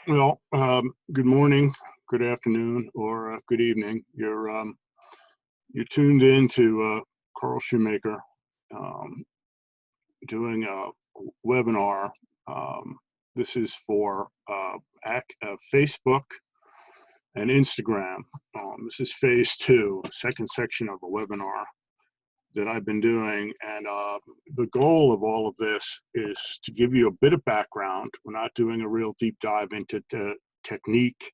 Well, good morning, good afternoon, or good evening. You're tuned in to Carl Shoemaker um, doing a webinar. Um, this is for Facebook and Instagram. This is phase two, second section of a webinar that I've been doing, and the goal of all of this is to give you a bit of background. We're not doing a real deep dive into the technique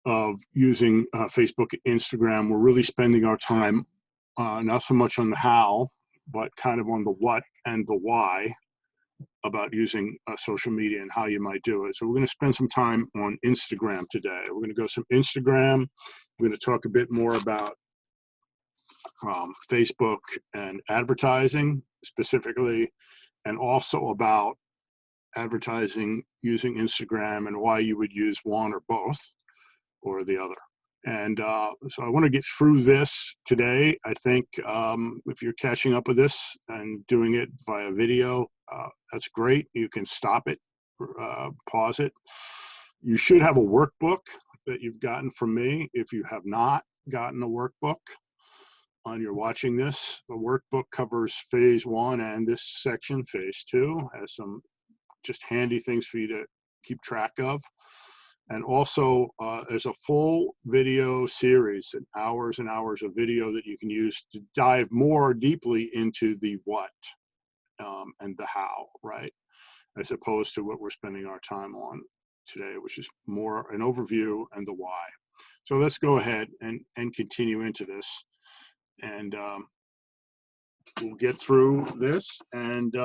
of using Facebook and Instagram. We're really spending our time not so much on the how, but kind of on the what and the why about using social media and how you might do it. So we're going to spend some time on Instagram today. We're going to go some Instagram. We're going to talk a bit more about Facebook and advertising specifically, and also about advertising using Instagram and why you would use one or both or the other. And so I want to get through this today. I think if you're catching up with this and doing it via video, that's great. You can stop it, pause it. You should have a workbook that you've gotten from me. If you have not gotten a workbook and you're watching this, the workbook covers phase one and this section, phase two, has some just handy things for you to keep track of. And also, there's a full video series, and hours of video that you can use to dive more deeply into the what and the how, right? As opposed to what we're spending our time on today, which is more an overview and the why. So let's go ahead and continue into this. And we'll get through this. And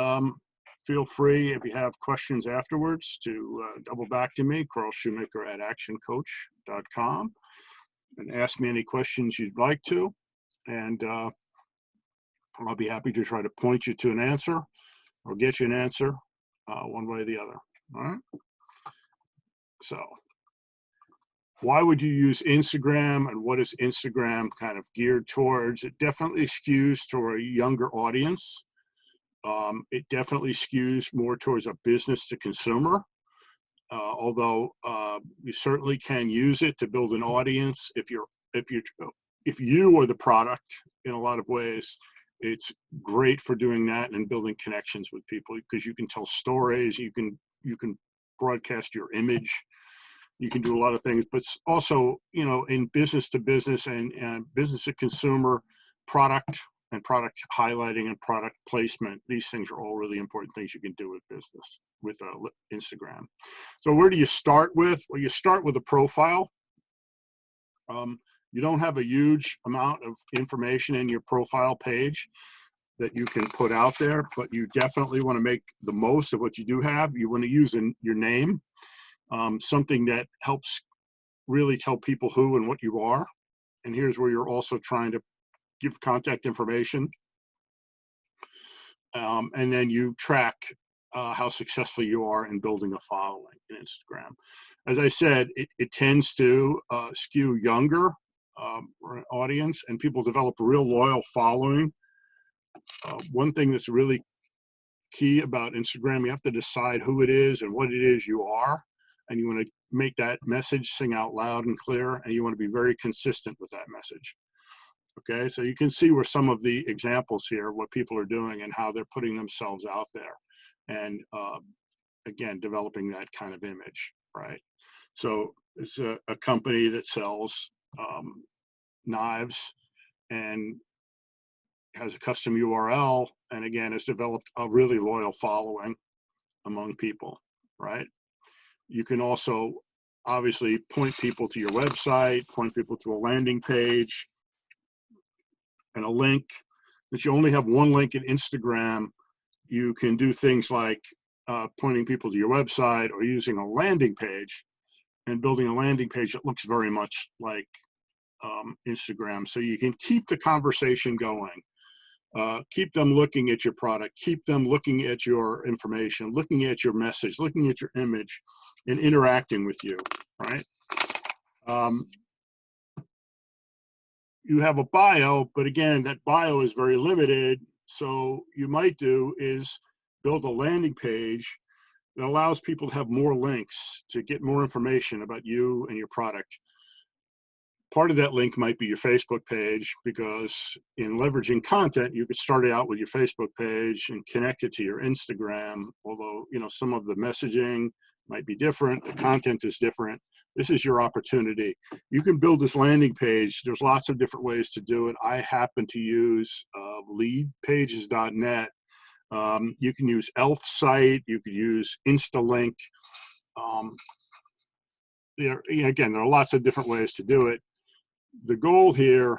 feel free, if you have questions afterwards, to double back to me, carlshoemaker@actioncoach.com, and ask me any questions you'd like to. And I'll be happy to try to point you to an answer or get you an answer one way or the other. All right. So why would you use Instagram, and what is Instagram kind of geared towards? It definitely skews toward a younger audience. It definitely skews more towards a business to consumer, although you certainly can use it to build an audience. If you are the product in a lot of ways, it's great for doing that and building connections with people, because you can tell stories, you can broadcast your image, you can do a lot of things. But also, in business to business and business to consumer, product and product highlighting and product placement, these things are all really important things you can do with business, with Instagram. So where do you start with? Well, you start with a profile. You don't have a huge amount of information in your profile page that you can put out there, but you definitely want to make the most of what you do have. You want to use your name, something that helps really tell people who and what you are. And here's where you're also trying to give contact information. And then you track how successful you are in building a following in Instagram. As I said, it tends to skew younger audience, and people develop a real loyal following. One thing that's really key about Instagram, you have to decide who it is and what it is you are, and you want to make that message sing out loud and clear, and you want to be very consistent with that message. Okay, so you can see where some of the examples here, what people are doing and how they're putting themselves out there, and again, developing that kind of image, right? So it's a company that sells knives and has a custom URL, and again, has developed a really loyal following among people, right? You can also obviously point people to your website, point people to a landing page, and a link. That you only have one link in Instagram, you can do things like pointing people to your website, or using a landing page and building a landing page that looks very much like Instagram. So you can keep the conversation going, keep them looking at your product, keep them looking at your information, looking at your message, looking at your image, and interacting with you, right? You have a bio, but again, that bio is very limited. So you might do is build a landing page that allows people to have more links to get more information about you and your product. Part of that link might be your Facebook page, because in leveraging content, you could start it out with your Facebook page and connect it to your Instagram. Although, some of the messaging might be different, the content is different. This is your opportunity. You can build this landing page. There's lots of different ways to do it. I happen to use leadpages.net. You can use Elf Site. You could use InstaLink. Again, there are lots of different ways to do it. The goal here,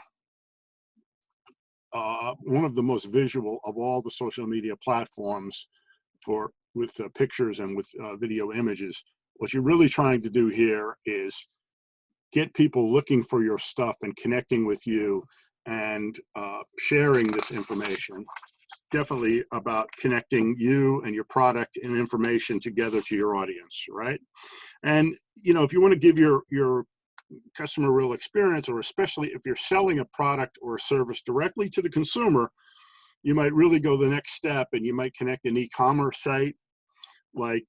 one of the most visual of all the social media platforms with pictures and with video images, what you're really trying to do here is get people looking for your stuff and connecting with you and sharing this information. It's definitely about connecting you and your product and information together to your audience, right? And if you want to give your customer real experience, or especially if you're selling a product or a service directly to the consumer, you might really go the next step, and you might connect an e-commerce site like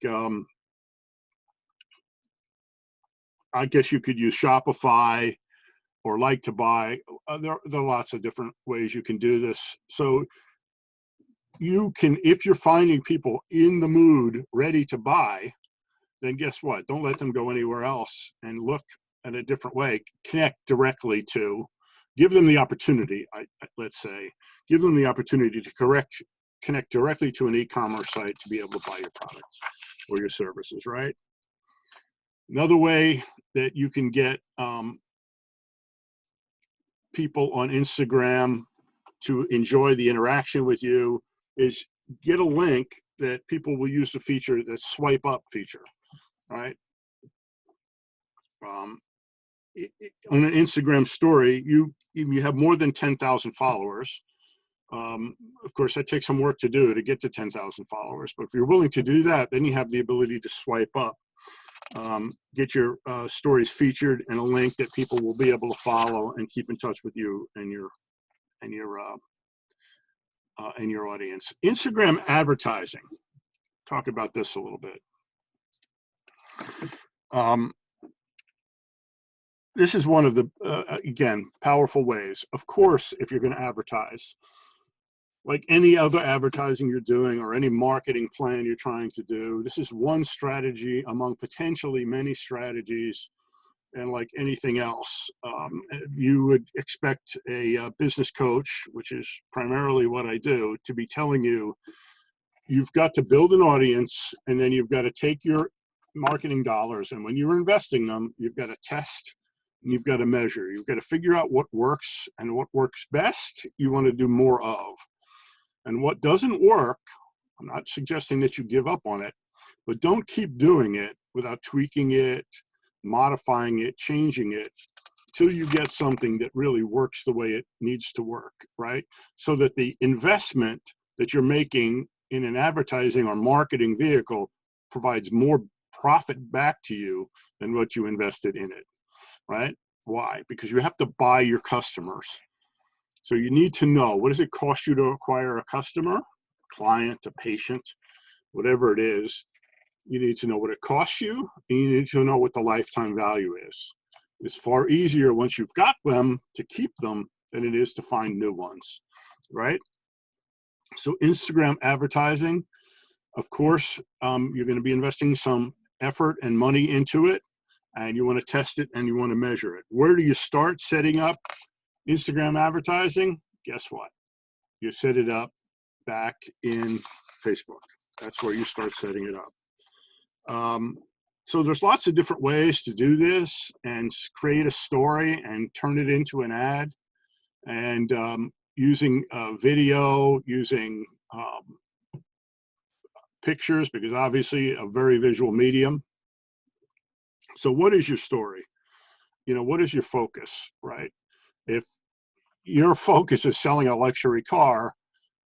I guess you could use Shopify or Like to Buy. There are lots of different ways you can do this. So you can, if you're finding people in the mood ready to buy, then guess what? Don't let them go anywhere else and look in a different way. Connect directly to, give them the opportunity, let's say, give them the opportunity to connect directly to an e-commerce site to be able to buy your products or your services, right? Another way that you can get people on Instagram to enjoy the interaction with you is get a link that people will use the feature, the swipe up feature, right? On an Instagram story, you have more than 10,000 followers. Of course, that takes some work to do to get to 10,000 followers, but if you're willing to do that, then you have the ability to swipe up, get your stories featured, and a link that people will be able to follow and keep in touch with you and your audience. Instagram advertising. Talk about this a little bit. This is one of the, again, powerful ways. Of course, if you're going to advertise, like any other advertising you're doing or any marketing plan you're trying to do, this is one strategy among potentially many strategies. And like anything else, you would expect a business coach, which is primarily what I do, to be telling you, you've got to build an audience, and then you've got to take your marketing dollars, and when you're investing them, you've got to test and you've got to measure. You've got to figure out what works, and what works best you want to do more of. And what doesn't work, I'm not suggesting that you give up on it, but don't keep doing it without tweaking it, modifying it, changing it, till you get something that really works the way it needs to work, right? So that the investment that you're making in an advertising or marketing vehicle provides more profit back to you than what you invested in it, right? Why? Because you have to buy your customers. So you need to know, what does it cost you to acquire a customer, a client, a patient, whatever it is. You need to know what it costs you, and you need to know what the lifetime value is. It's far easier once you've got them to keep them than it is to find new ones, right? So Instagram advertising, of course, you're going to be investing some effort and money into it, and you want to test it and you want to measure it. Where do you start setting up Instagram advertising? Guess what? You set it up back in Facebook. That's where you start setting it up. So there's lots of different ways to do this and create a story and turn it into an ad, and using video, using pictures, because obviously a very visual medium. So what is your story? What is your focus, right? If your focus is selling a luxury car,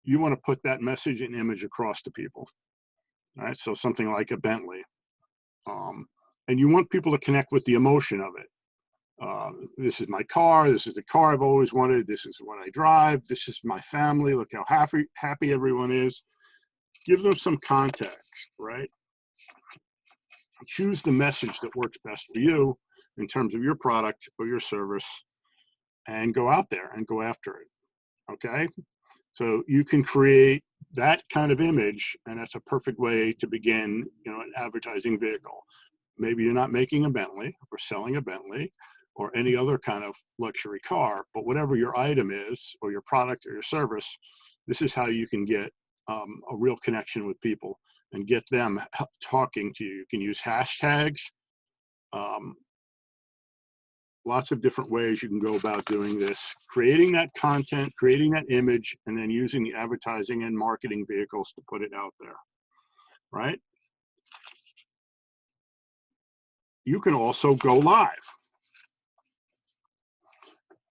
you want to put that message and image across to people, right? So something like a Bentley. And you want people to connect with the emotion of it. This is my car. This is the car I've always wanted. This is what I drive. This is my family. Look how happy everyone is. Give them some context, right? choose the message that works best for you in terms of your product or your service, and go out there and go after it. Okay. So you can create that kind of image, and that's a perfect way to begin, an advertising vehicle. Maybe you're not making a Bentley or selling a Bentley or any other kind of luxury car, but whatever your item is, or your product or your service, this is how you can get a real connection with people and get them talking to you. You can use hashtags, um, lots of different ways you can go about doing this, creating that content, creating that image, and then using the advertising and marketing vehicles to put it out there, right? You can also go live.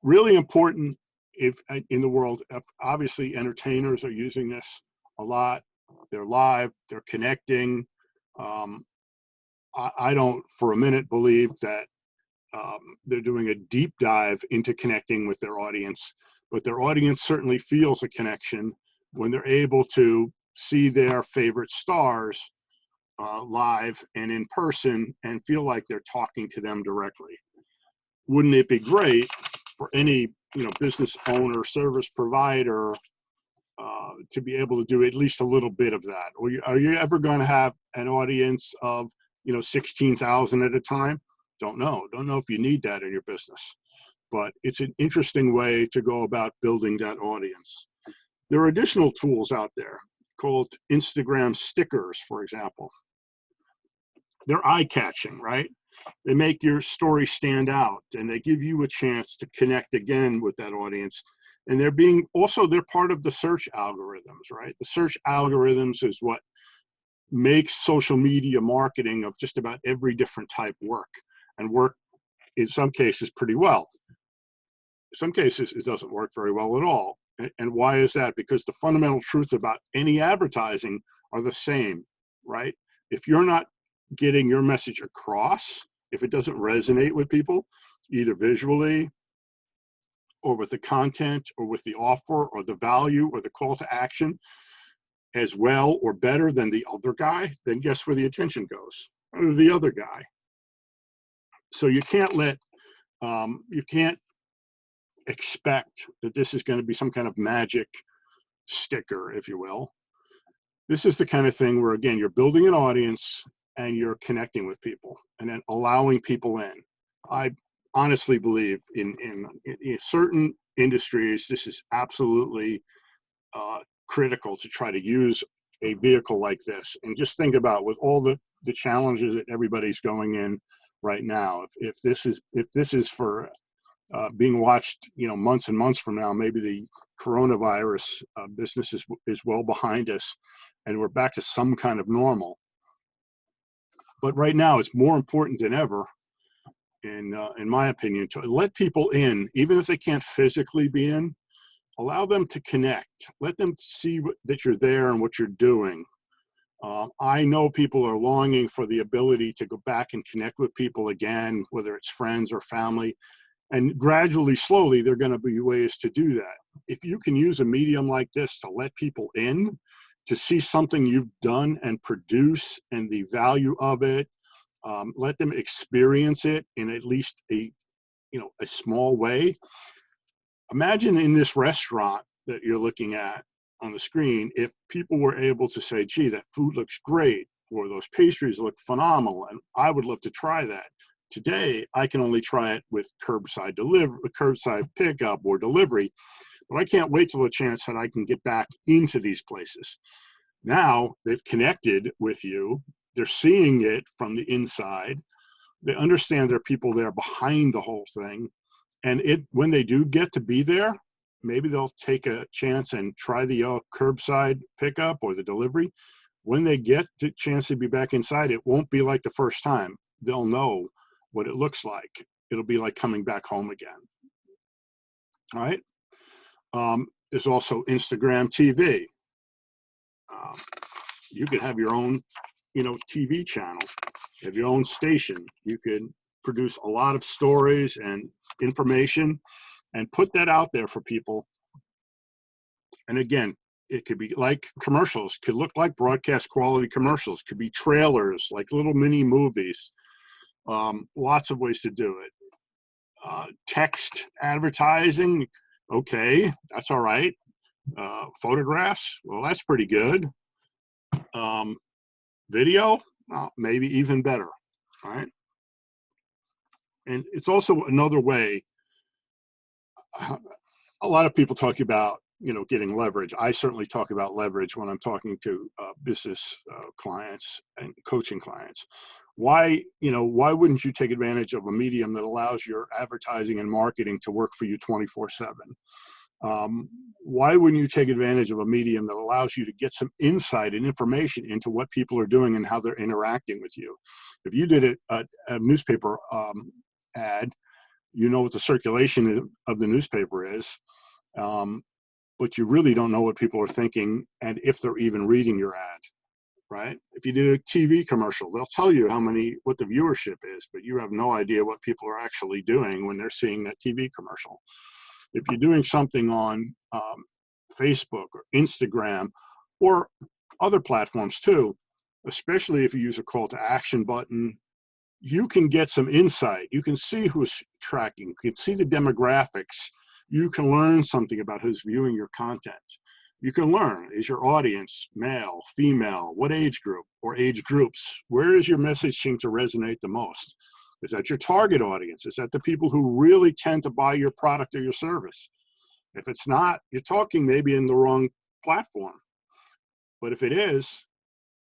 Really important if in the world, if obviously entertainers are using this a lot. They're live, they're connecting. I don't for a minute believe that they're doing a deep dive into connecting with their audience, but their audience certainly feels a connection when they're able to see their favorite stars live and in person and feel like they're talking to them directly. Wouldn't it be great for any business owner, service provider, to be able to do at least a little bit of that? Or are you ever going to have an audience of 16,000 at a time? Don't know if you need that in your business, but it's an interesting way to go about building that audience. There are additional tools out there called Instagram stickers, for example. They're eye-catching, right? They make your story stand out, and they give you a chance to connect again with that audience. And they're part of the search algorithms, right? The search algorithms is what makes social media marketing of just about every different type work, and work in some cases pretty well. In some cases, it doesn't work very well at all. And why is that? Because the fundamental truth about any advertising are the same, right? If you're not getting your message across, if it doesn't resonate with people, either visually or with the content or with the offer or the value or the call to action, as well or better than the other guy, then guess where the attention goes? The other guy. So you can't expect that this is going to be some kind of magic sticker, if you will. This is the kind of thing where, again, you're building an audience and you're connecting with people and then allowing people in. I honestly believe in certain industries, this is absolutely critical to try to use a vehicle like this. And just think about, with all the challenges that everybody's going in right now, if this is for being watched, months and months from now, maybe the coronavirus business is well behind us, and we're back to some kind of normal. But right now, it's more important than ever, in my opinion, to let people in, even if they can't physically be in. Allow them to connect. Let them see that you're there and what you're doing. I know people are longing for the ability to go back and connect with people again, whether it's friends or family. And gradually, slowly, there are going to be ways to do that. If you can use a medium like this to let people in, to see something you've done and produce and the value of it, let them experience it in at least a small way. Imagine in this restaurant that you're looking at on the screen, if people were able to say, gee, that food looks great, or those pastries look phenomenal, and I would love to try that. Today, I can only try it with curbside pickup or delivery, but I can't wait till the chance that I can get back into these places. Now they've connected with you. They're seeing it from the inside. They understand there are people there behind the whole thing. And when they do get to be there, maybe they'll take a chance and try the curbside pickup or the delivery. When they get the chance to be back inside, it won't be like the first time. They'll know what it looks like. It'll be like coming back home again. All right. There's also Instagram TV. You could have your own, TV channel, have your own station. You could produce a lot of stories and information and put that out there for people. And again, It could be like commercials, could look like broadcast quality commercials, could be trailers, like little mini movies. Lots of ways to do it. Text advertising, okay, that's all right. Photographs, well, that's pretty good. Video, maybe even better, right? And it's also another way. A lot of people talk about, getting leverage. I certainly talk about leverage when I'm talking to business clients and coaching clients. Why wouldn't you take advantage of a medium that allows your advertising and marketing to work for you 24/7? Why wouldn't you take advantage of a medium that allows you to get some insight and information into what people are doing and how they're interacting with you? If you did a newspaper ad, you know what the circulation of the newspaper is, but you really don't know what people are thinking and if they're even reading your ad, right? If you do a TV commercial, they'll tell you what the viewership is, but you have no idea what people are actually doing when they're seeing that TV commercial. If you're doing something on Facebook or Instagram or other platforms too, especially if you use a call to action button, you can get some insight. You can see who's tracking, you can see the demographics. You can learn something about who's viewing your content. You can learn, is your audience male, female, what age group or age groups? Where is your messaging to resonate the most? Is that your target audience? Is that the people who really tend to buy your product or your service? If it's not, you're talking maybe in the wrong platform. But if it is,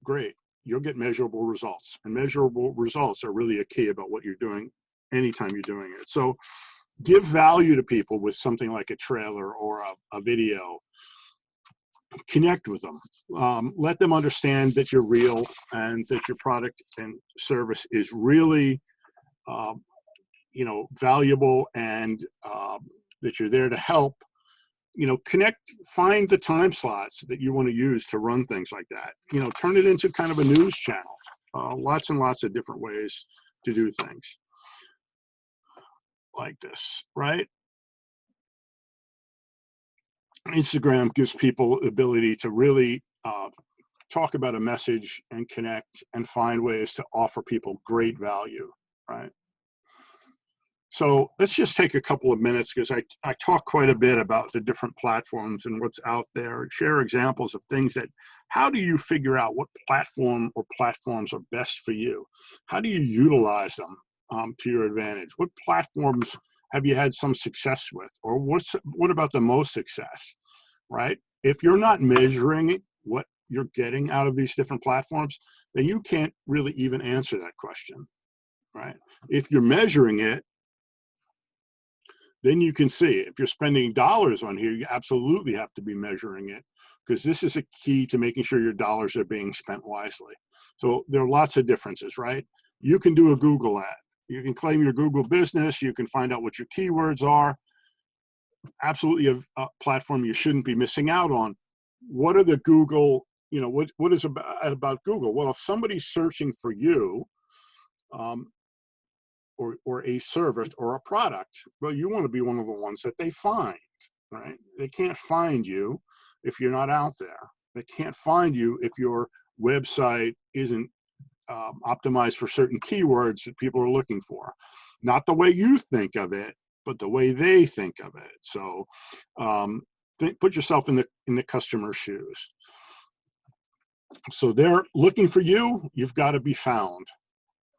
great, you'll get measurable results. And measurable results are really a key about what you're doing anytime you're doing it. So give value to people with something like a trailer or a video. Connect with them. Let them understand that you're real and that your product and service is really valuable, and that you're there to help. Connect, find the time slots that you want to use to run things like that. Turn it into kind of a news channel. Lots and lots of different ways to do things like this, right? Instagram gives people the ability to really talk about a message and connect and find ways to offer people great value, right? So let's just take a couple of minutes, because I talk quite a bit about the different platforms and what's out there, share examples of things how do you figure out what platform or platforms are best for you? How do you utilize them to your advantage? What platforms have you had some success with? Or what about the most success, right? If you're not measuring what you're getting out of these different platforms, then you can't really even answer that question, right? If you're measuring it, then you can see if you're spending dollars on here, you absolutely have to be measuring it, because this is a key to making sure your dollars are being spent wisely. So there are lots of differences, right? You can do a Google ad. You can claim your Google business. You can find out what your keywords are. Absolutely a platform you shouldn't be missing out on. What are the Google, what is about Google? Well, if somebody's searching for you, or a service or a product, well, you want to be one of the ones that they find, right? They can't find you if you're not out there. They can't find you if your website isn't optimized for certain keywords that people are looking for. Not the way you think of it, but the way they think of it. So put yourself in the customer's shoes. So they're looking for you, you've got to be found.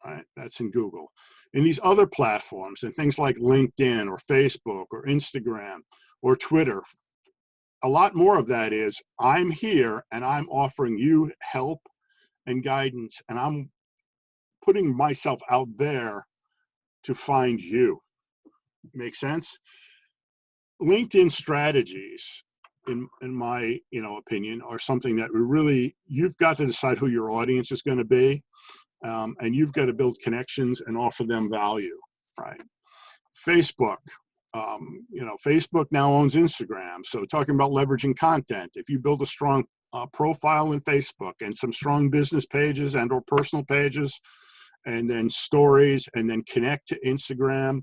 Right? That's in Google. In these other platforms and things like LinkedIn or Facebook or Instagram or Twitter, a lot more of that is, I'm here and I'm offering you help and guidance, and I'm putting myself out there to find you. Make sense? LinkedIn strategies, in my opinion, are something that you've got to decide who your audience is going to be. And you've got to build connections and offer them value, right? Facebook, Facebook now owns Instagram. So talking about leveraging content, if you build a strong profile in Facebook and some strong business pages and or personal pages, and then stories, and then connect to Instagram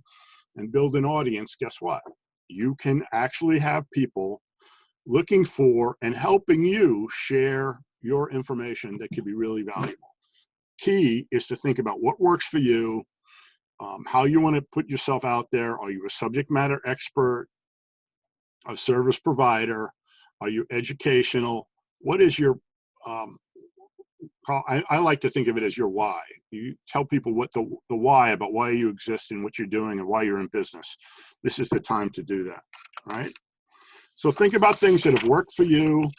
and build an audience, guess what? You can actually have people looking for and helping you share your information that could be really valuable. Key is to think about what works for you, how you want to put yourself out there. Are you a subject matter expert, a service provider? Are you educational? What is your, I like to think of it as your why. You tell people what the why about why you exist and what you're doing and why you're in business. This is the time to do that, right? So think about things that have worked for you.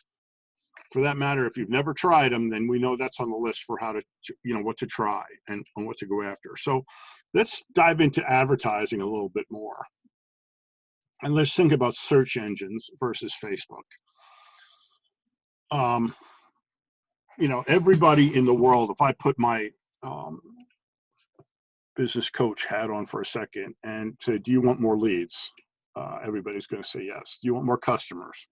For that matter, if you've never tried them, then we know that's on the list for how to, what to try and what to go after. So let's dive into advertising a little bit more. And let's think about search engines versus Facebook. Everybody in the world, if I put my business coach hat on for a second and say, do you want more leads? Everybody's going to say yes. Do you want more customers?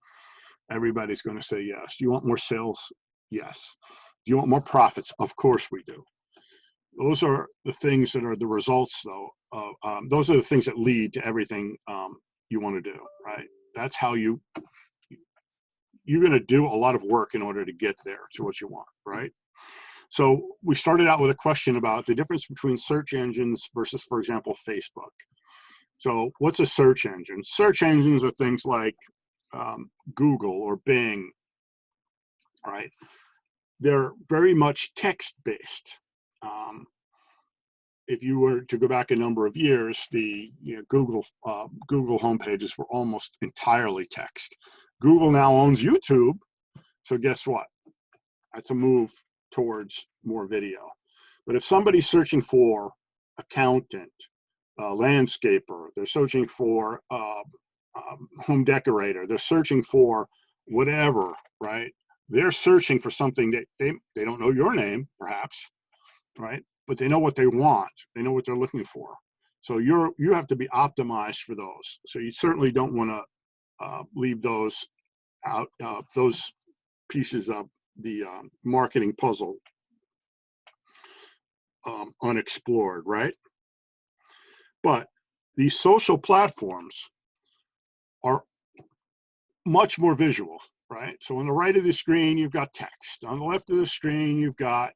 Everybody's going to say yes. Do you want more sales? Yes. Do you want more profits? Of course we do. Those are the things that are the results, though. Those are the things that lead to everything you want to do, right? That's how you're going to do a lot of work in order to get there to what you want, right? So we started out with a question about the difference between search engines versus, for example, Facebook. So what's a search engine? Search engines are things like Google or Bing, right? They're very much text-based. If you were to go back a number of years, the Google homepages were almost entirely text. Google now owns YouTube, so guess what? That's a move towards more video. But if somebody's searching for accountant, landscaper, they're searching for home decorator, they're searching for whatever, right? They're searching for something that they don't know your name, perhaps, right? But they know what they want. They know what they're looking for. So you have to be optimized for those. So you certainly don't want to leave those out, those pieces of the marketing puzzle unexplored, right? But these social platforms are much more visual, right? So on the right of the screen, you've got text. On the left of the screen, you've got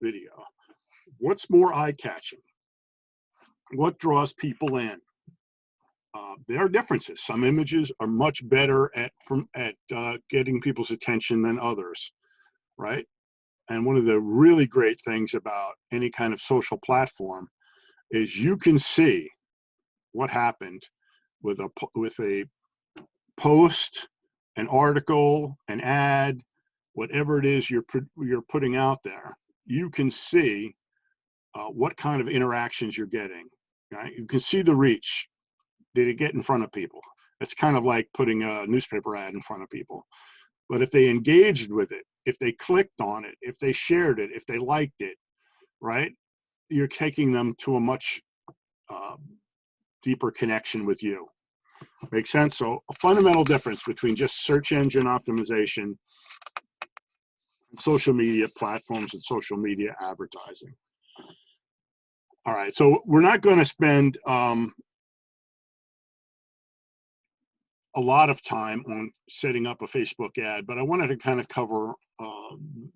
video. What's more eye-catching? What draws people in? There are differences. Some images are much better at getting people's attention than others, right? And one of the really great things about any kind of social platform is you can see what happened with a post, an article, an ad, whatever it is you're putting out there. You can see what kind of interactions you're getting. Right? You can see the reach. Did it get in front of people? It's kind of like putting a newspaper ad in front of people. But if they engaged with it, if they clicked on it, if they shared it, if they liked it, right, you're taking them to a much deeper connection with you. Make sense? So a fundamental difference between just search engine optimization, social media platforms, and social media advertising. All right, so we're not going to spend a lot of time on setting up a Facebook ad, but I wanted to kind of cover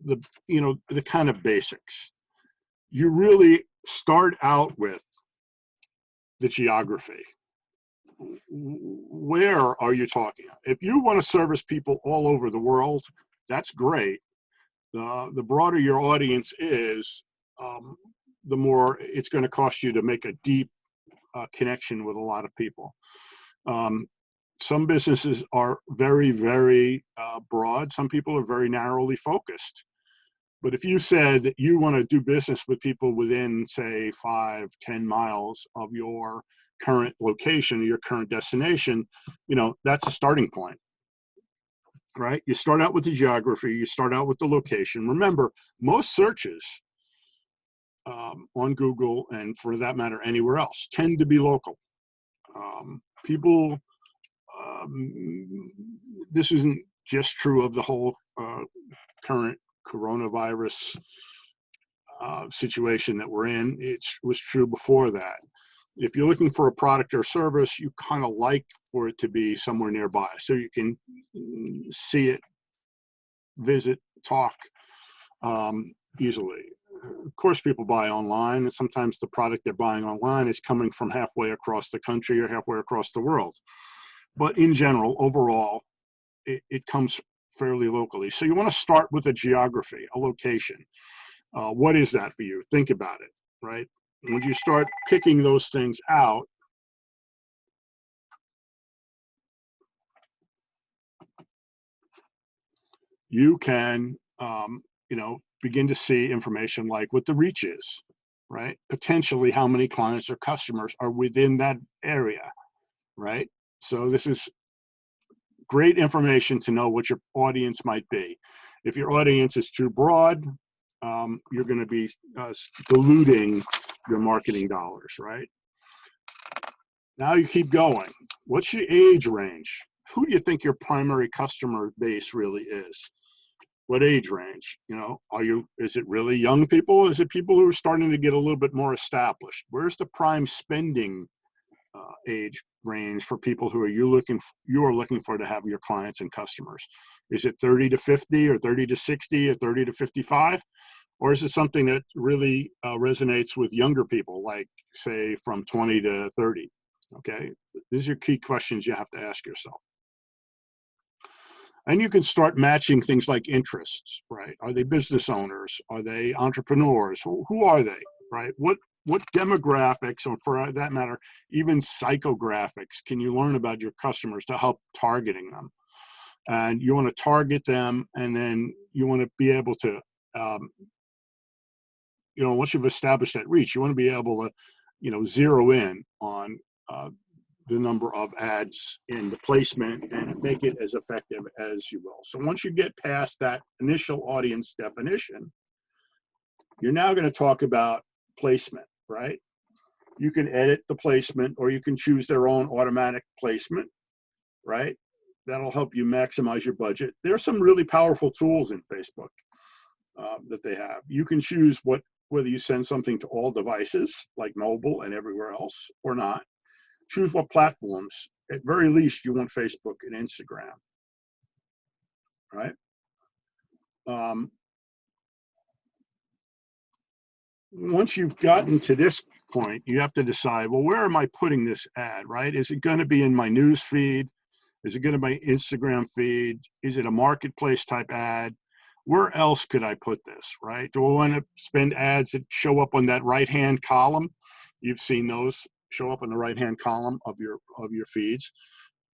the kind of basics. You really start out with the geography. Where are you talking? If you want to service people all over the world, that's great. The broader your audience is, the more it's going to cost you to make a deep connection with a lot of people. Some businesses are very, very broad. Some people are very narrowly focused. But if you said that you want to do business with people within, say, 5-10 miles of your current location, your current destination, that's a starting point, right? You start out with the geography, you start out with the location. Remember, most searches on Google, and for that matter, anywhere else, tend to be local. People, this isn't just true of the whole current coronavirus situation that we're in. It was true before that. If you're looking for a product or service, you kind of like for it to be somewhere nearby so you can see it, visit, talk easily. Of course, people buy online, and sometimes the product they're buying online is coming from halfway across the country or halfway across the world. But in general, overall, it comes fairly locally. So you want to start with a geography, a location. What is that for you? Think about it, right? Once you start picking those things out, you can, begin to see information like what the reach is, right? Potentially how many clients or customers are within that area, right? So this is great information to know what your audience might be. If your audience is too broad, you're going to be diluting your marketing dollars, right? Now you keep going. What's your age range? Who do you think your primary customer base really is? What age range? Is it really young people? Is it people who are starting to get a little bit more established? Where's the prime spending age range for people who you are looking for to have your clients and customers? Is it 30 to 50 or 30 to 60 or 30 to 55? Or is it something that really resonates with younger people, like say from 20 to 30? Okay, these are key questions you have to ask yourself. And you can start matching things like interests, right? Are they business owners? Are they entrepreneurs? Who are they, right? What demographics, or for that matter, even psychographics, can you learn about your customers to help targeting them? And you want to target them, and then you want to be able to, once you've established that reach, you want to be able to, zero in on the number of ads in the placement and make it as effective as you will. So once you get past that initial audience definition, you're now going to talk about placement, right? You can edit the placement, or you can choose their own automatic placement, right? That'll help you maximize your budget. There are some really powerful tools in Facebook that they have. You can choose whether you send something to all devices, like mobile and everywhere else, or not. Choose what platforms. At very least, you want Facebook and Instagram, right? Once you've gotten to this point, you have to decide, well, where am I putting this ad, right? Is it going to be in my news feed? Is it going to be my Instagram feed? Is it a marketplace type ad? Where else could I put this, right? Do I want to spend ads that show up on that right-hand column? You've seen those show up in the right-hand column of your feeds.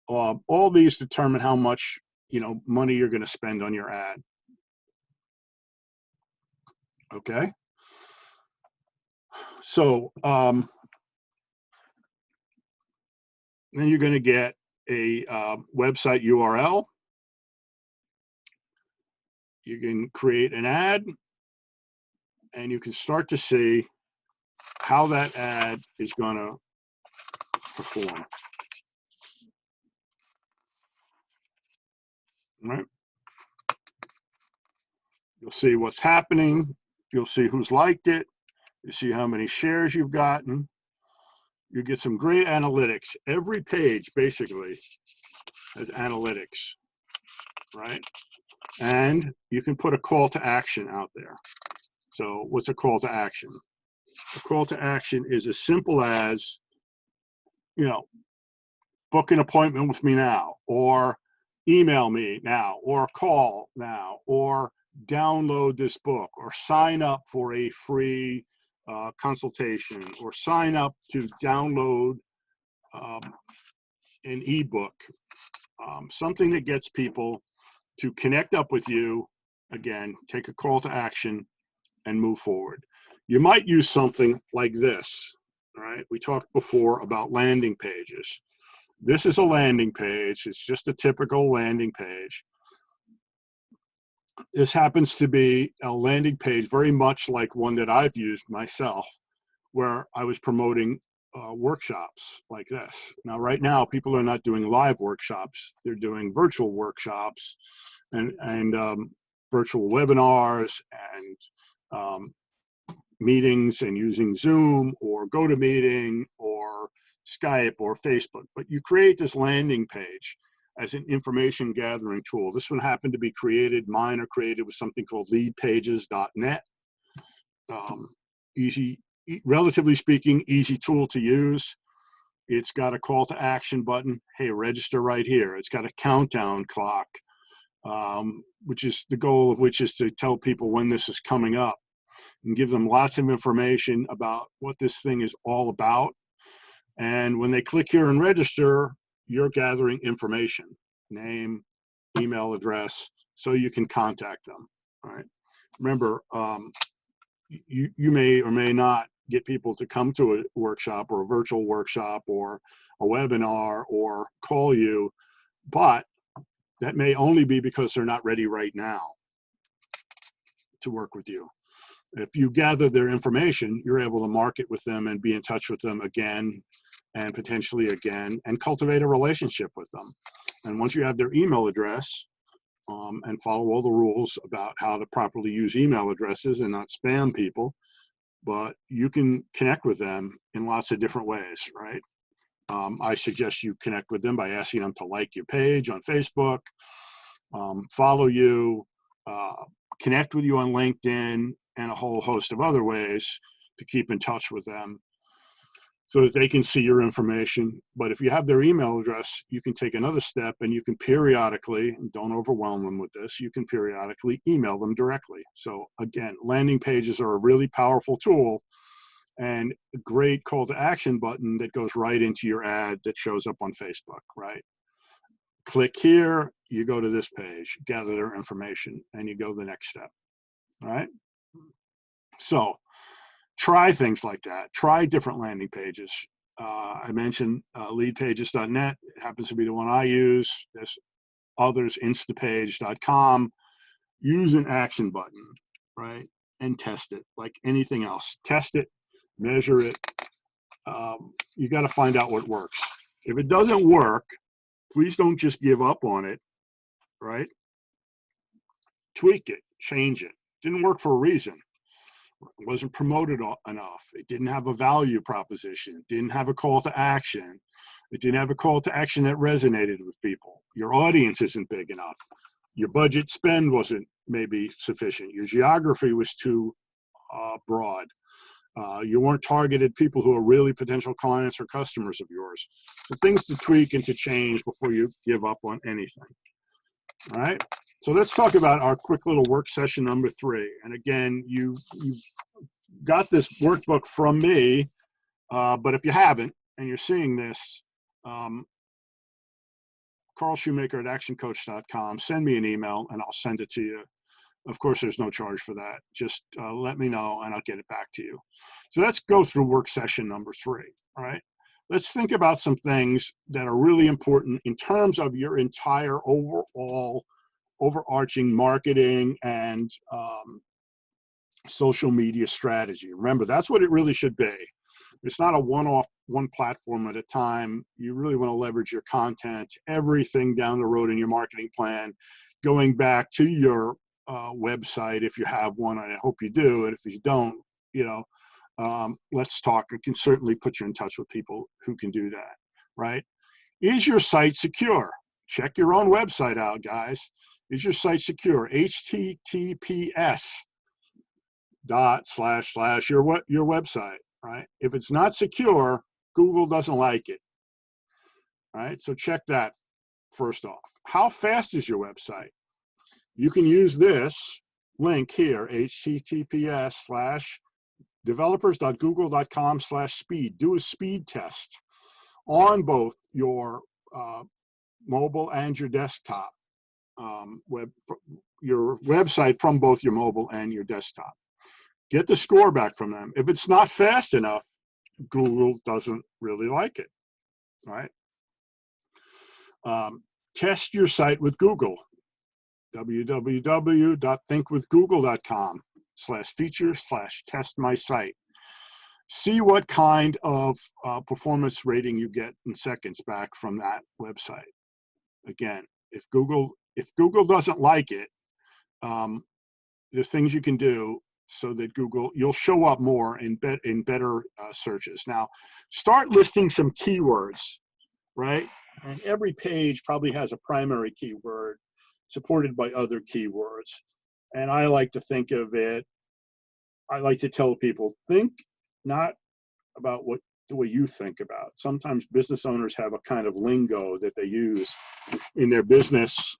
All these determine how much money you're going to spend on your ad. Okay. So then you're going to get a website URL. You can create an ad, and you can start to see how that ad is going to perform. Right? You'll see what's happening. You'll see who's liked it. You see how many shares you've gotten. You get some great analytics. Every page basically has analytics, right? And you can put a call to action out there. So what's a call to action? A call to action is as simple as, book an appointment with me now, or email me now, or call now, or download this book, or sign up for a free consultation, or sign up to download an ebook, something that gets people to connect up with you, again, take a call to action and move forward. You might use something like this, right? We talked before about landing pages. This is a landing page. It's just a typical landing page. This happens to be a landing page very much like one that I've used myself, where I was promoting workshops like this. Now, right now, people are not doing live workshops. They're doing virtual workshops and virtual webinars and meetings and using Zoom or GoToMeeting or Skype or Facebook, but you create this landing page as an information gathering tool. This one happened to be created, mine are created with something called leadpages.net. Easy, relatively speaking, easy tool to use. It's got a call to action button. Hey, register right here. It's got a countdown clock, which is the goal of which is to tell people when this is coming up and give them lots of information about what this thing is all about. And when they click here and register, you're gathering information, name, email address, so you can contact them. All right. Remember, you may or may not get people to come to a workshop or a virtual workshop or a webinar or call you, but that may only be because they're not ready right now to work with you. If you gather their information, you're able to market with them and be in touch with them again and potentially again and cultivate a relationship with them. And once you have their email address and follow all the rules about how to properly use email addresses and not spam people, but you can connect with them in lots of different ways, right? I suggest you connect with them by asking them to like your page on Facebook, follow you, connect with you on LinkedIn, and a whole host of other ways to keep in touch with them so that they can see your information. But if you have their email address, you can take another step and you can periodically, and don't overwhelm them with this, you can periodically email them directly. So again, landing pages are a really powerful tool and a great call to action button that goes right into your ad that shows up on Facebook, right? Click here, you go to this page, gather their information, and you go the next step, right? So try things like that. Try different landing pages. I mentioned leadpages.net. It happens to be the one I use. There's others, instapage.com. Use an action button, right? And test it like anything else. Test it, measure it. You got to find out what works. If it doesn't work, please don't just give up on it, right? Tweak it, change it. Didn't work for a reason. It wasn't promoted enough. It didn't have a value proposition. It didn't have a call to action. It didn't have a call to action that resonated with people. Your audience isn't big enough. Your budget spend wasn't maybe sufficient. Your geography was too broad. You weren't targeted people who are really potential clients or customers of yours. So things to tweak and to change before you give up on anything. All right. So let's talk about our quick little work session number 3. And again, you've got this workbook from me, but if you haven't and you're seeing this, carlshoemaker@actioncoach.com, send me an email and I'll send it to you. Of course, there's no charge for that. Just let me know and I'll get it back to you. So let's go through work session number 3, all right? Let's think about some things that are really important in terms of your entire overarching marketing and social media strategy. Remember, that's what it really should be. It's not a one-off, one platform at a time. You really want to leverage your content, everything down the road in your marketing plan, going back to your website if you have one, and I hope you do. And if you don't, let's talk. I can certainly put you in touch with people who can do that, right? Is your site secure? Check your own website out, guys. Is your site secure? https:// your website, right? If it's not secure, Google doesn't like it, right? So check that first off. How fast is your website? You can use this link here, https://developers.google.com/speed. Do a speed test on both your mobile and your desktop your website from both your mobile and your desktop. Get the score back from them. If it's not fast enough, Google doesn't really like it, right? Test your site with Google. www.thinkwithgoogle.com/feature/test my site. See what kind of performance rating you get in seconds back from that website. Again, if Google doesn't like it, there's things you can do. so that Google, you'll show up more in better searches. Now, start listing some keywords, right? And every page probably has a primary keyword supported by other keywords. And I like to think of it, I like to tell people, think not about what the way you think about. Sometimes business owners have a kind of lingo that they use in their business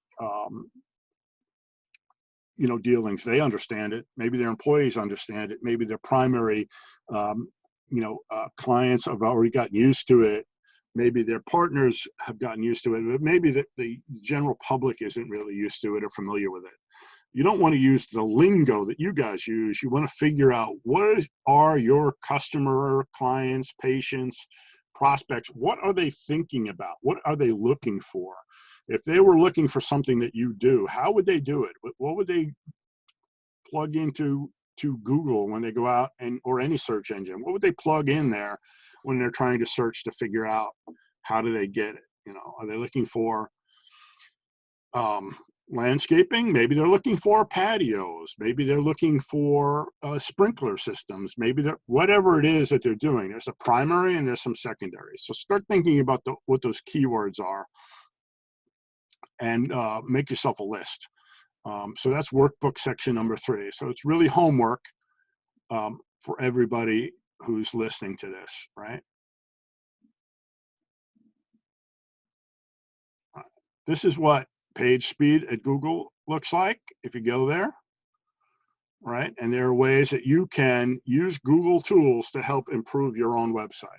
dealings. They understand it. Maybe their employees understand it. Maybe their primary, clients have already gotten used to it. Maybe their partners have gotten used to it, but maybe the general public isn't really used to it or familiar with it. You don't want to use the lingo that you guys use. You want to figure out what are your customer, clients, patients, prospects, what are they thinking about? What are they looking for? If they were looking for something that you do, how would they do it? What would they plug into Google when they go out or any search engine? What would they plug in there when they're trying to search to figure out how do they get it? Are they looking for landscaping? Maybe they're looking for patios. Maybe they're looking for sprinkler systems. Maybe they're, whatever it is that they're doing. There's a primary and there's some secondary. So start thinking about what those keywords are, and make yourself a list. So that's workbook section number 3. So it's really homework for everybody who's listening to this, right? This is what page speed at Google looks like if you go there, right? And there are ways that you can use Google tools to help improve your own website.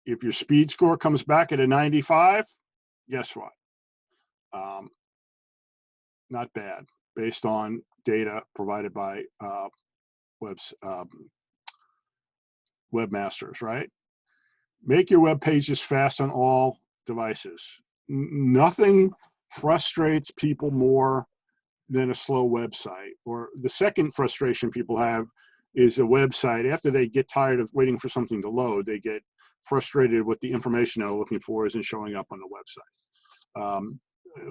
If your speed score comes back at a 95, guess what? Not bad, based on data provided by webmasters, right? Make your web pages fast on all devices. Nothing frustrates people more than a slow website. Or the second frustration people have is a website, after they get tired of waiting for something to load, they get frustrated with the information they're looking for isn't showing up on the website.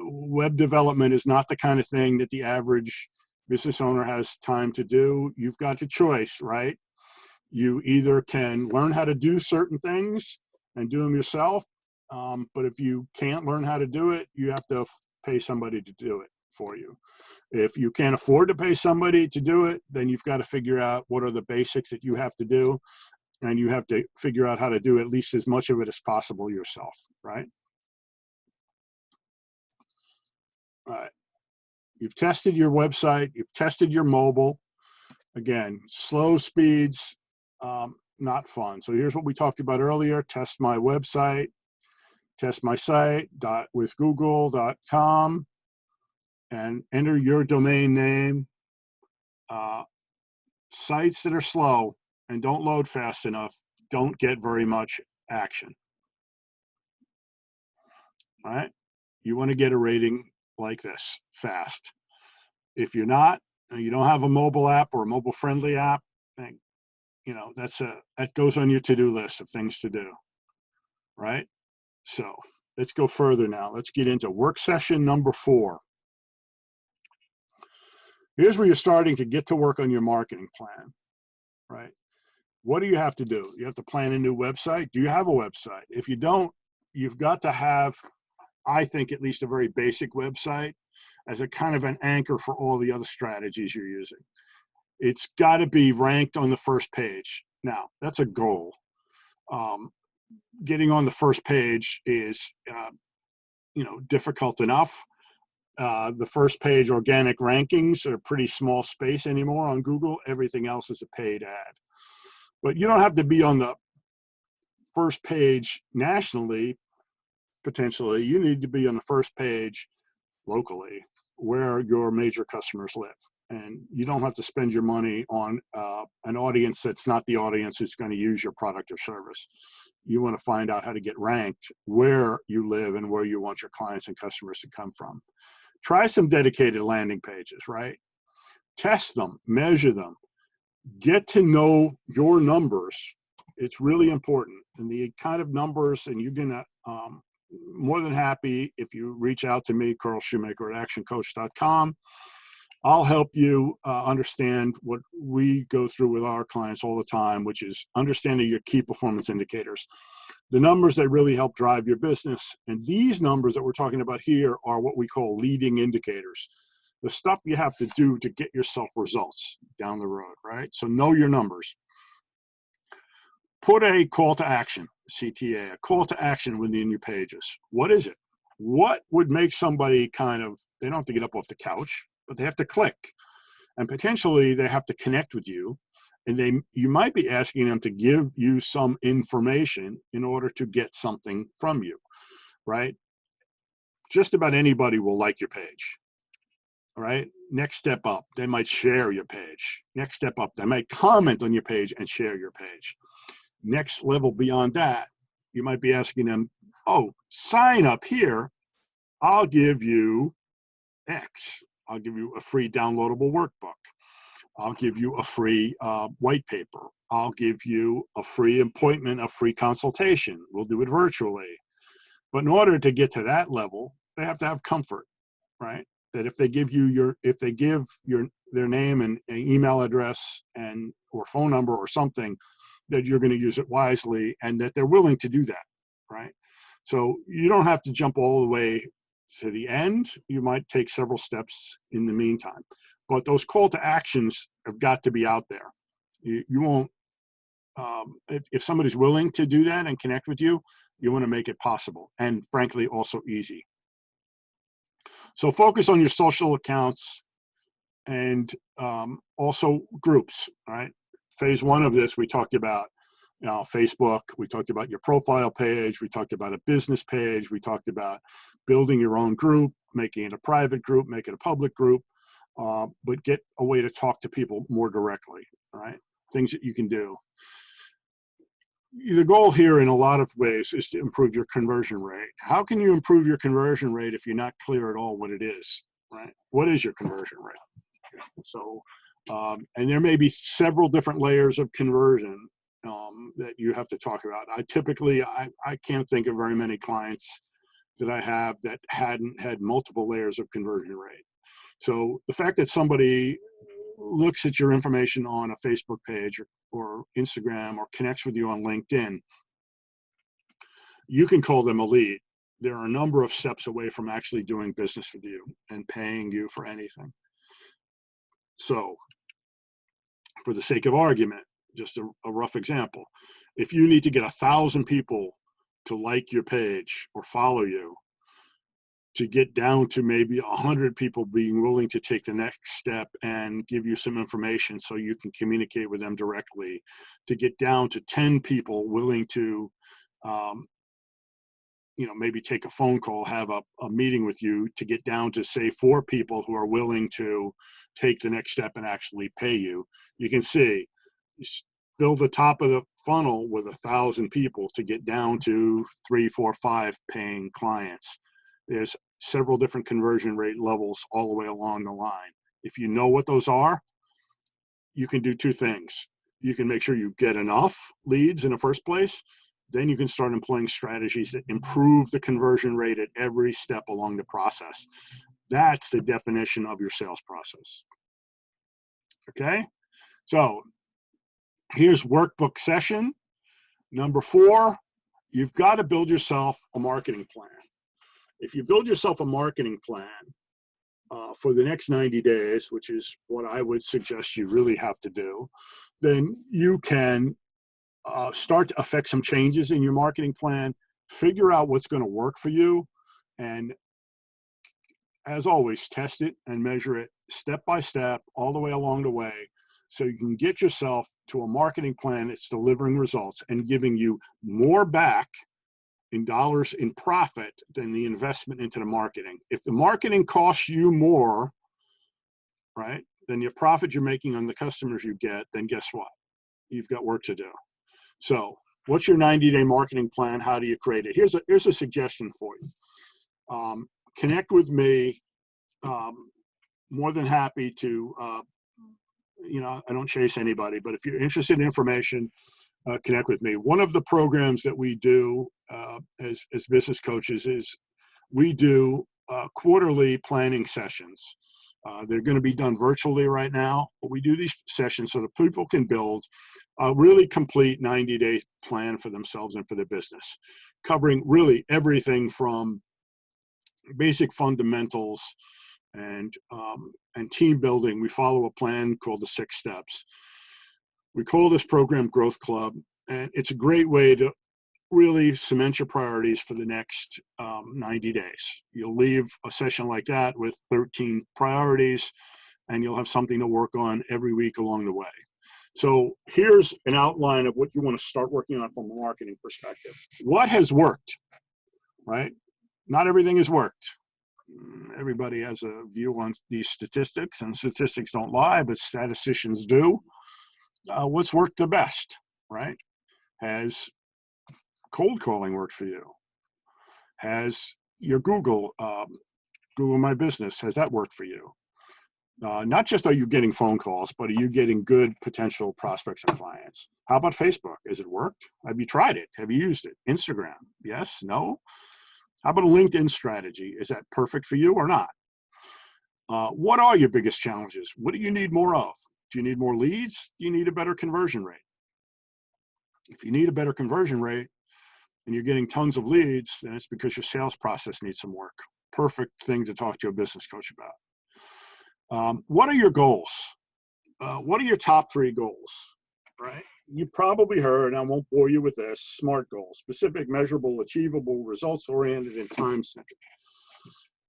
Web development is not the kind of thing that the average business owner has time to do. You've got a choice, right? You either can learn how to do certain things and do them yourself, but if you can't learn how to do it, you have to pay somebody to do it for you. If you can't afford to pay somebody to do it, then you've got to figure out what are the basics that you have to do, and you have to figure out how to do at least as much of it as possible yourself, right? All right. You've tested your website, you've tested your mobile. Again, slow speeds, not fun. So here's what we talked about earlier. Test my website, test my site with google.com, and enter your domain name. Sites that are slow and don't load fast enough don't get very much action. All right. You want to get a rating like this, fast. If you're not, and you don't have a mobile app or a mobile friendly app, then, that goes on your to-do list of things to do, right? So let's go further now. Let's get into work session number 4. Here's where you're starting to get to work on your marketing plan, right? What do you have to do? You have to plan a new website. Do you have a website? If you don't, you've got to have, I think, at least a very basic website as a kind of an anchor for all the other strategies you're using. It's got to be ranked on the first page. Now, that's a goal. Getting on the first page is, difficult enough. The first page organic rankings are pretty small space anymore on Google. Everything else is a paid ad. But you don't have to be on the first page nationally, potentially. You need to be on the first page locally where your major customers live. And you don't have to spend your money on an audience that's not the audience who's going to use your product or service. You want to find out how to get ranked where you live and where you want your clients and customers to come from. Try some dedicated landing pages, right? Test them, measure them, get to know your numbers. It's really important. And the kind of numbers, and you're going to more than happy if you reach out to me, carlshoemaker at actioncoach.com. I'll help you understand what we go through with our clients all the time, which is understanding your key performance indicators, the numbers that really help drive your business. And these numbers that we're talking about here are what we call leading indicators, the stuff you have to do to get yourself results down the road, right? So know your numbers. Put a call to action, CTA, a call to action within your pages. What is it? What would make somebody they don't have to get up off the couch, but they have to click, and potentially they have to connect with you, and you might be asking them to give you some information in order to get something from you, right? Just about anybody will like your page, right? Next step up, they might share your page. Next step up, they might comment on your page and share your page. Next level beyond that, you might be asking them, oh, sign up here, I'll give you X. I'll give you a free downloadable workbook. I'll give you a free white paper. I'll give you a free appointment, a free consultation. We'll do it virtually. But in order to get to that level, they have to have comfort, right? That if they give their name and email address or phone number or something, that you're going to use it wisely and that they're willing to do that, right? So you don't have to jump all the way to the end. You might take several steps in the meantime, but those call to actions have got to be out there. You won't, if somebody's willing to do that and connect with you, you want to make it possible and frankly also easy. So focus on your social accounts and also groups, right? Phase one of this, we talked about Facebook, we talked about your profile page, we talked about a business page, we talked about building your own group, making it a private group, make it a public group, but get a way to talk to people more directly, right? Things that you can do. The goal here in a lot of ways is to improve your conversion rate. How can you improve your conversion rate if you're not clear at all what it is, right? What is your conversion rate? So, and there may be several different layers of conversion that you have to talk about. I can't think of very many clients that I have that hadn't had multiple layers of conversion rate. So the fact that somebody looks at your information on a Facebook page or Instagram or connects with you on LinkedIn, you can call them a lead. There are a number of steps away from actually doing business with you and paying you for anything. So for the sake of argument, just a rough example, if you need to get 1,000 people to like your page or follow you, to get down to maybe 100 people being willing to take the next step and give you some information so you can communicate with them directly, to get down to 10 people willing to maybe take a phone call, have a meeting with you, to get down to say 4 people who are willing to take the next step and actually pay you. You can see, build the top of the funnel with 1,000 people to get down to 3, 4, 5 paying clients. There's several different conversion rate levels all the way along the line. If you know what those are, you can do 2 things. You can make sure you get enough leads in the first place. Then you can start employing strategies that improve the conversion rate at every step along the process. That's the definition of your sales process. Okay? So here's workbook session number 4. You've got to build yourself a marketing plan. If you build yourself a marketing plan for the next 90 days, which is what I would suggest you really have to do, then you can start to affect some changes in your marketing plan, figure out what's going to work for you, and as always, test it and measure it step by step all the way along the way so you can get yourself to a marketing plan that's delivering results and giving you more back in dollars in profit than the investment into the marketing. If the marketing costs you more, right, than your profit you're making on the customers you get, then guess what? You've got work to do. So what's your 90-day marketing plan? How do you create it? Here's a suggestion for you. Connect with me. More than happy to, I don't chase anybody, but if you're interested in information, connect with me. One of the programs that we do as business coaches is we do quarterly planning sessions. They're going to be done virtually right now, but we do these sessions so that people can build a really complete 90-day plan for themselves and for their business, covering really everything from basic fundamentals and team building. We follow a plan called the 6 steps. We call this program Growth Club, and it's a great way to really cement your priorities for the next 90 days. You'll leave a session like that with 13 priorities, and you'll have something to work on every week along the way. So here's an outline of what you want to start working on from a marketing perspective. What has worked, right? Not everything has worked. Everybody has a view on these statistics, and statistics don't lie, but statisticians do. What's worked the best, right? Has cold calling worked for you? Has your Google My Business, has that worked for you? Not just are you getting phone calls, but are you getting good potential prospects and clients? How about Facebook? Has it worked? Have you tried it? Have you used it? Instagram? Yes? No? How about a LinkedIn strategy? Is that perfect for you or not? What are your biggest challenges? What do you need more of? Do you need more leads? Do you need a better conversion rate? If you need a better conversion rate and you're getting tons of leads, then it's because your sales process needs some work. Perfect thing to talk to a business coach about. What are your goals? What are your top 3 goals, right? You probably heard, and I won't bore you with this, SMART goals: specific, measurable, achievable, results-oriented, and time-centered.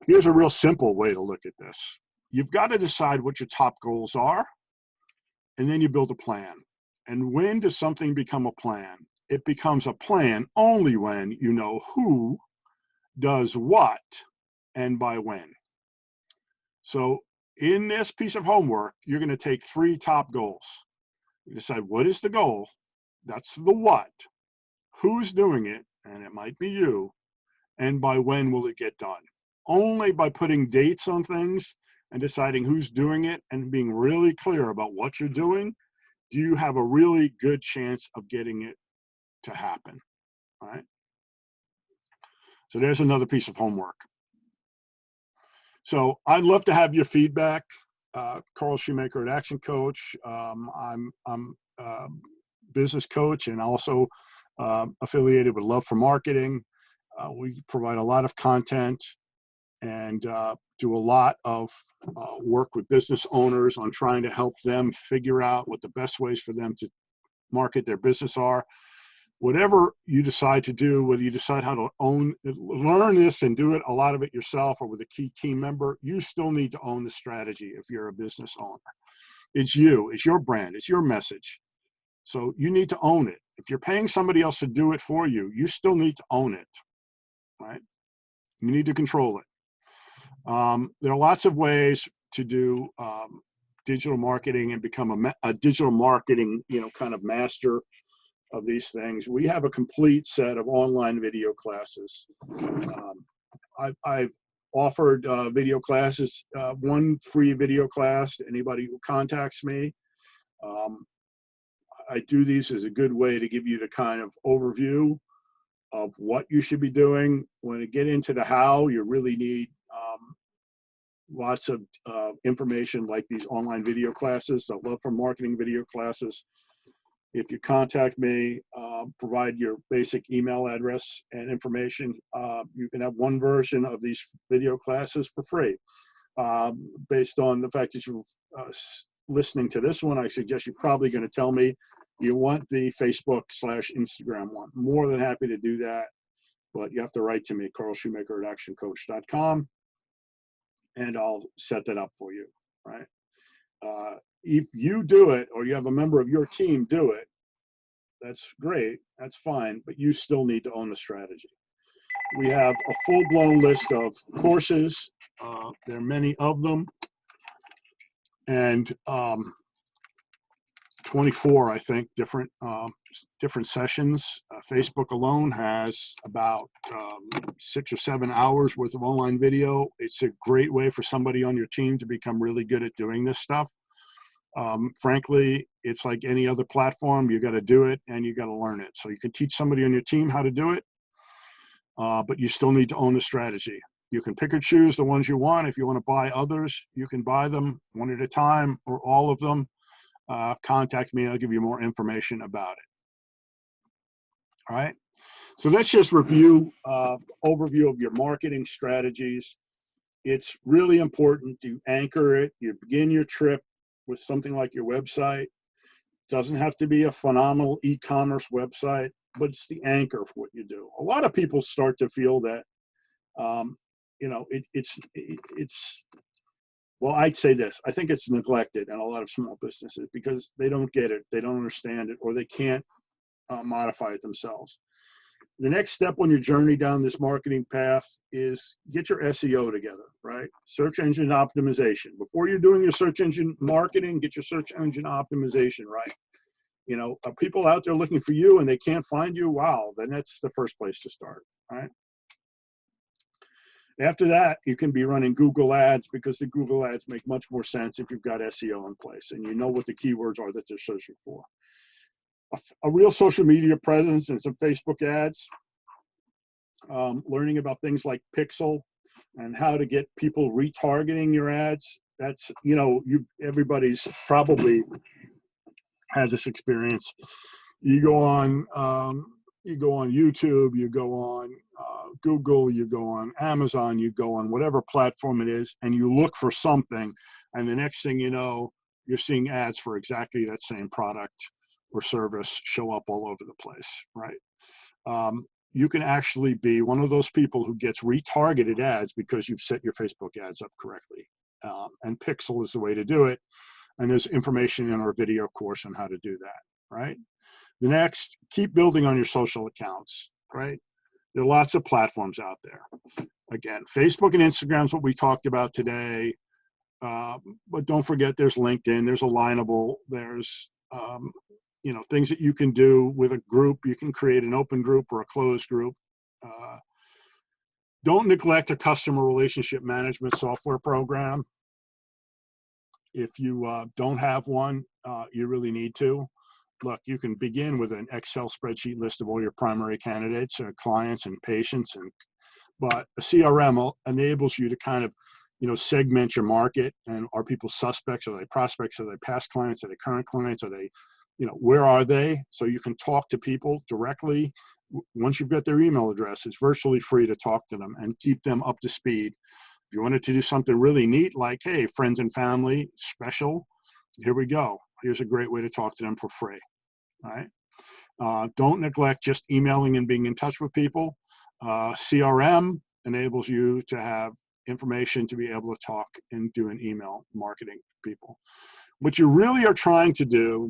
Here's a real simple way to look at this. You've got to decide what your top goals are, and then you build a plan. And when does something become a plan? It becomes a plan only when you know who does what and by when. So in this piece of homework, you're going to take 3 top goals. You decide what is the goal, that's the what, who's doing it, and it might be you, and by when will it get done. Only by putting dates on things and deciding who's doing it and being really clear about what you're doing, do you have a really good chance of getting it to happen, right? So there's another piece of homework. So I'd love to have your feedback. Carl Shoemaker at Action Coach. I'm a business coach and also affiliated with Love for Marketing. We provide a lot of content and do a lot of work with business owners on trying to help them figure out what the best ways for them to market their business are. Whatever you decide to do, whether you decide how to learn this and do it, a lot of it yourself or with a key team member, you still need to own the strategy if you're a business owner. It's you, it's your brand, it's your message. So you need to own it. If you're paying somebody else to do it for you, you still need to own it, right? You need to control it. There are lots of ways to do digital marketing and become a digital marketing, kind of master of these things. We have a complete set of online video classes. I've offered video classes, 1 free video class to anybody who contacts me. I do these as a good way to give you the kind of overview of what you should be doing. When you get into the how, you really need lots of information like these online video classes. I Love for Marketing video classes. If you contact me, provide your basic email address and information, you can have 1 version of these video classes for free. Based on the fact that you're listening to this one, I suggest you're probably going to tell me you want the Facebook/Instagram one. More than happy to do that, but you have to write to me, carlshoemaker@actioncoach.com, and I'll set that up for you, right? If you do it or you have a member of your team do it, that's great, that's fine, but you still need to own the strategy. We have a full-blown list of courses. There are many of them, and 24, I think, different sessions. Facebook alone has about 6 or 7 hours worth of online video. It's a great way for somebody on your team to become really good at doing this stuff. Frankly, it's like any other platform. You got to do it and you got to learn it. So you can teach somebody on your team how to do it, but you still need to own the strategy. You can pick and choose the ones you want. If you want to buy others, you can buy them one at a time or all of them. Contact me. I'll give you more information about it. All right. So let's just review overview of your marketing strategies. It's really important to anchor it. You begin your trip with something like your website. It doesn't have to be a phenomenal e-commerce website, but it's the anchor for what you do. A lot of people start to feel that, well, I'd say this. I think it's neglected in a lot of small businesses because they don't get it, they don't understand it, or they can't modify it themselves. The next step on your journey down this marketing path is get your SEO together, right? Search engine optimization. Before you're doing your search engine marketing, get your search engine optimization right. You know, are people out there looking for you and they can't find you? Wow, then that's the first place to start, right? After that, you can be running Google ads because the Google ads make much more sense if you've got SEO in place and you know what the keywords are that they're searching for. A real social media presence and some Facebook ads, learning about things like Pixel and how to get people retargeting your ads. That's, you know, everybody's probably had this experience. You go on YouTube, you go on Google, you go on Amazon, you go on whatever platform it is, and you look for something, and the next thing you know, you're seeing ads for exactly that same product or service show up all over the place, right? You can actually be one of those people who gets retargeted ads because you've set your Facebook ads up correctly. And Pixel is the way to do it. And there's information in our video course on how to do that, right? The next, keep building on your social accounts, right? There are lots of platforms out there. Again, Facebook and Instagram is what we talked about today. But don't forget there's LinkedIn, there's Alignable, there's you know, things that you can do with a group. You can create an open group or a closed group. Don't neglect a customer relationship management software program. If you don't have one, you really need to. Look, you can begin with an Excel spreadsheet list of all your primary candidates, clients and patients, but a CRM enables you to kind of, you know, segment your market. And are people suspects? Are they prospects? Are they past clients? Are they current clients? Are they, you know, where are they? So you can talk to people directly. Once you've got their email address, it's virtually free to talk to them and keep them up to speed. If you wanted to do something really neat, like, hey, friends and family special, here we go. Here's a great way to talk to them for free, right? Don't neglect just emailing and being in touch with people. CRM enables you to have information to be able to talk and do an email marketing to people. What you really are trying to do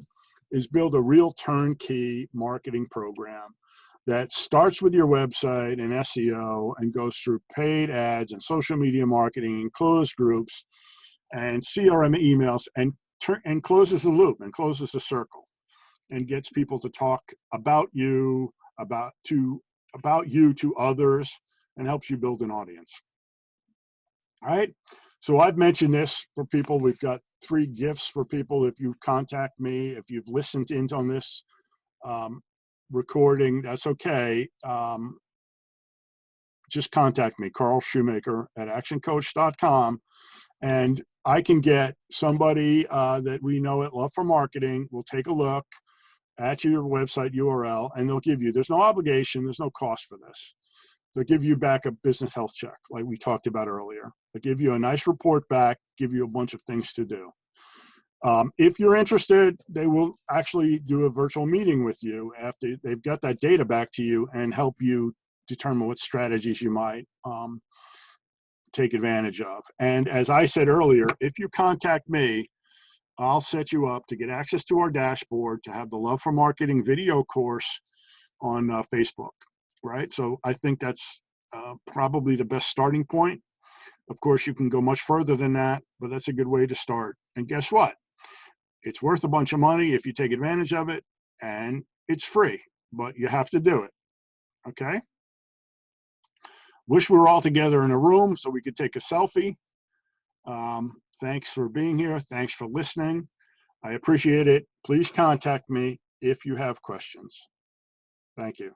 is build a real turnkey marketing program that starts with your website and SEO and goes through paid ads and social media marketing and closed groups and CRM emails and closes the loop and closes the circle and gets people to talk about you, to others, and helps you build an audience. All right. So I've mentioned this for people. We've got 3 gifts for people. If you contact me, if you've listened in on this recording, that's okay. Just contact me, carlshoemaker@actioncoach.com, and I can get somebody that we know at Love for Marketing. We'll take a look at your website URL, and they'll give you, there's no obligation, there's no cost for this. They'll give you back a business health check, like we talked about earlier. They'll give you a nice report back, give you a bunch of things to do. If you're interested, they will actually do a virtual meeting with you after they've got that data back to you and help you determine what strategies you might take advantage of. And as I said earlier, if you contact me, I'll set you up to get access to our dashboard, to have the Love for Marketing video course on Facebook, right? So I think that's probably the best starting point. Of course, you can go much further than that, but that's a good way to start. And guess what? It's worth a bunch of money if you take advantage of it, and it's free, but you have to do it, okay? Wish we were all together in a room so we could take a selfie. Thanks for being here. Thanks for listening. I appreciate it. Please contact me if you have questions. Thank you.